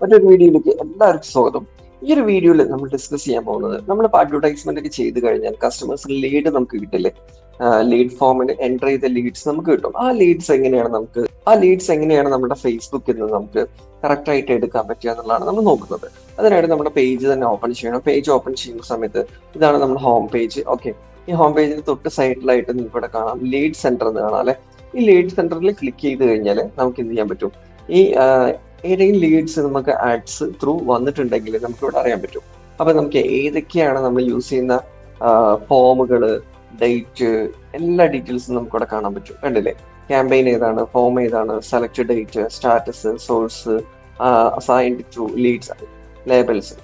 മറ്റൊരു വീഡിയോയിലേക്ക് എല്ലാവർക്കും സ്വാഗതം. ഈ ഒരു വീഡിയോയിൽ നമ്മൾ ഡിസ്കസ് ചെയ്യാൻ പോകുന്നത് നമ്മളിപ്പോൾ അഡ്വർടൈസ്മെന്റ് ഒക്കെ ചെയ്ത് കഴിഞ്ഞാൽ കസ്റ്റമേഴ്സ് ലീഡ് നമുക്ക് കിട്ടില്ലേ, ലീഡ് ഫോമിൽ എൻ്റർ ചെയ്ത ലീഡ്സ് നമുക്ക് കിട്ടും. ആ ലീഡ്സ് എങ്ങനെയാണ് നമ്മുടെ ഫേസ്ബുക്കിൽ നിന്ന് നമുക്ക് കറക്റ്റ് ആയിട്ട് എടുക്കാൻ പറ്റുക എന്നുള്ളതാണ് നമ്മൾ നോക്കുന്നത്. അതിനായിട്ട് നമ്മുടെ പേജ് തന്നെ ഓപ്പൺ ചെയ്യണം. പേജ് ഓപ്പൺ ചെയ്യുന്ന സമയത്ത് ഇതാണ് നമ്മുടെ ഹോം പേജ്. ഓക്കെ, ഈ ഹോം പേജിന് തൊട്ട് സൈഡിലായിട്ട് നിങ്ങൾക്ക് ഇവിടെ കാണാം ലീഡ് സെന്റർ എന്ന് കാണാം അല്ലെ. ഈ ലീഡ് സെന്ററിൽ ക്ലിക്ക് ചെയ്ത് കഴിഞ്ഞാൽ നമുക്ക് എന്ത് ചെയ്യാൻ പറ്റും, ഈ ഏതെങ്കിലും ലീഡ്സ് നമുക്ക് ആഡ്സ് ത്രൂ വന്നിട്ടുണ്ടെങ്കിൽ നമുക്ക് ഇവിടെ അറിയാൻ പറ്റും. അപ്പൊ നമുക്ക് ഏതൊക്കെയാണ് നമ്മൾ യൂസ് ചെയ്യുന്ന ഫോമുകള്, ഡേറ്റ്, എല്ലാ ഡീറ്റെയിൽസും നമുക്ക് ഇവിടെ കാണാൻ പറ്റും. കണ്ടില്ലേ, ക്യാമ്പയിൻ ഏതാണ്, ഫോം ഏതാണ്, select date, status, source, assigned to leads, labels,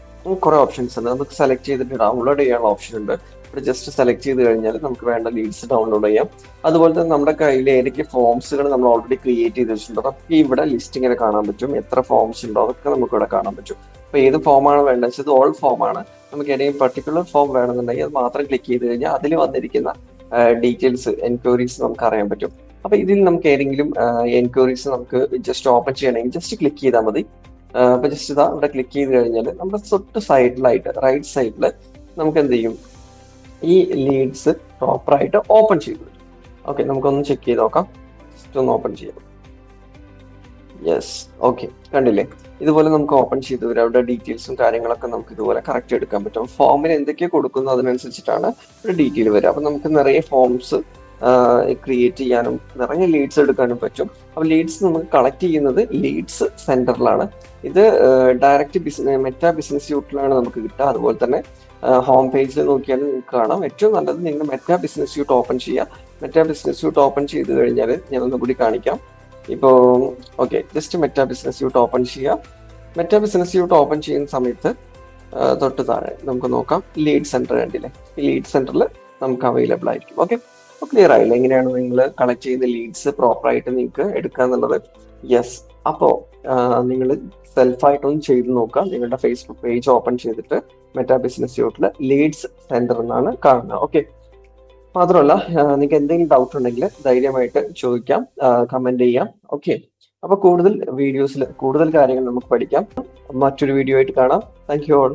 കുറെ ഓപ്ഷൻസ് ഉണ്ട്. നമുക്ക് സെലക്ട് ചെയ്തിട്ട് ഡൗൺലോഡ് ചെയ്യാനുള്ള ഓപ്ഷൻ ഉണ്ട്. ഇവിടെ ജസ്റ്റ് സെലക്ട് ചെയ്ത് കഴിഞ്ഞാൽ നമുക്ക് വേണ്ട ലീഡ്സ് ഡൗൺലോഡ് ചെയ്യാം. അതുപോലെ തന്നെ നമ്മുടെ കയ്യിൽ ഏതൊക്കെ ഫോംസുകൾ നമ്മൾ ഓൾറെഡി ക്രിയേറ്റ് ചെയ്ത് വെച്ചിട്ടുണ്ടോ അതൊക്കെ ഇവിടെ ലിസ്റ്റ് ഇങ്ങനെ കാണാൻ പറ്റും. എത്ര ഫോംസ് ഉണ്ടോ അതൊക്കെ നമുക്ക് ഇവിടെ കാണാൻ പറ്റും. അപ്പൊ ഏത് ഫോമാണ് വേണ്ടത് വെച്ചാൽ ഇത് ഓൾ ഫോം ആണ്. നമുക്ക് ഏതെങ്കിലും പർട്ടിക്കുലർ ഫോം വേണമെന്നുണ്ടെങ്കിൽ അത് മാത്രം ക്ലിക്ക് ചെയ്ത് കഴിഞ്ഞാൽ അതിൽ വന്നിരിക്കുന്ന ഡീറ്റെയിൽസ്, എൻക്വയറീസ് നമുക്ക് അറിയാൻ പറ്റും. അപ്പൊ ഇതിൽ നമുക്ക് ഏതെങ്കിലും എൻക്വയറീസ് നമുക്ക് ജസ്റ്റ് ഓപ്പൺ ചെയ്യണമെങ്കിൽ ജസ്റ്റ് ക്ലിക്ക് ചെയ്താൽ മതി. അപ്പൊ ജസ്റ്റ് ഇതാ ഇവിടെ ക്ലിക്ക് ചെയ്ത് കഴിഞ്ഞാൽ നമ്മുടെ തൊട്ട് സൈഡിലായിട്ട് റൈറ്റ് സൈഡിൽ നമുക്ക് എന്ത് ചെയ്യും, ഈ ലീഡ്സ് പ്രോപ്പർ ആയിട്ട് ഓപ്പൺ ചെയ്തു. ഓക്കെ, നമുക്കൊന്ന് ചെക്ക് ചെയ്ത് നോക്കാം. ജസ്റ്റ് ഒന്ന് ഓപ്പൺ ചെയ്യാം. യെസ്, ഓക്കെ, കണ്ടില്ലേ, ഇതുപോലെ നമുക്ക് ഓപ്പൺ ചെയ്ത് വരും. അവരുടെ ഡീറ്റെയിൽസും കാര്യങ്ങളൊക്കെ നമുക്ക് ഇതുപോലെ കറക്റ്റ് എടുക്കാൻ പറ്റും. ഫോമിന് എന്തൊക്കെയാണ് കൊടുക്കുന്നത് അതിനനുസരിച്ചിട്ടാണ് ഒരു ഡീറ്റെയിൽ വരിക. അപ്പൊ നമുക്ക് നിറയെ ഫോംസ് ക്രിയേറ്റ് ചെയ്യാനും നിറയെ ലീഡ്സ് എടുക്കാനും പറ്റും. അപ്പൊ ലീഡ്സ് നമുക്ക് കളക്ട് ചെയ്യുന്നത് ലീഡ്സ് സെന്ററിലാണ്. ഇത് ഡയറക്റ്റ് മെറ്റാ ബിസിനസ് സ്യൂട്ടിലാണ് നമുക്ക് കിട്ടുക. അതുപോലെ തന്നെ ഹോം പേജിൽ നോക്കിയാൽ നിങ്ങൾക്ക് കാണാം. ഏറ്റവും നല്ലത് നിങ്ങൾ മെറ്റാ ബിസിനസ് സ്യൂട്ട് ഓപ്പൺ ചെയ്യുക. മെറ്റാ ബിസിനസ് സ്യൂട്ട് ഓപ്പൺ ചെയ്ത് കഴിഞ്ഞാൽ ഞാൻ ഒന്നുകൂടി കാണിക്കാം. ഇപ്പോൾ okay, just Meta business suite open ചെയ്യുക. മെറ്റാ ബിസിനസ് സ്യൂട്ട് ഓപ്പൺ ചെയ്യുന്ന സമയത്ത് തൊട്ട് താഴെ നമുക്ക് നോക്കാം ലീഡ് സെന്റർ കണ്ടില്ലേ. ഈ ലീഡ് സെന്ററിൽ നമുക്ക് അവൈലബിൾ ആയിരിക്കും. ഓക്കെ, അപ്പോൾ ക്ലിയർ ആയില്ല എങ്ങനെയാണ് നിങ്ങൾ കളക്ട് ചെയ്ത ലീഡ്സ് പ്രോപ്പറായിട്ട് നിങ്ങൾക്ക് എടുക്കുക എന്നുള്ളത്. യെസ്, അപ്പോൾ നിങ്ങൾ സെൽഫായിട്ടൊന്ന് ചെയ്ത് നോക്കുക. നിങ്ങളുടെ ഫേസ്ബുക്ക് പേജ് ഓപ്പൺ ചെയ്തിട്ട് മെറ്റാ ബിസിനസ് സ്യൂട്ടിൽ ലീഡ്സ് സെന്റർ എന്നാണ് കാണുന്നത്. ഓക്കെ, മാത്രമല്ല നിങ്ങൾക്ക് എന്തെങ്കിലും ഡൗട്ട് ഉണ്ടെങ്കിൽ ധൈര്യമായിട്ട് ചോദിക്കാം, കമന്റ് ചെയ്യാം. ഓക്കെ, അപ്പൊ കൂടുതൽ വീഡിയോസിൽ കൂടുതൽ കാര്യങ്ങൾ നമുക്ക് പഠിക്കാം. മറ്റൊരു വീഡിയോ ആയിട്ട് കാണാം. Thank you all.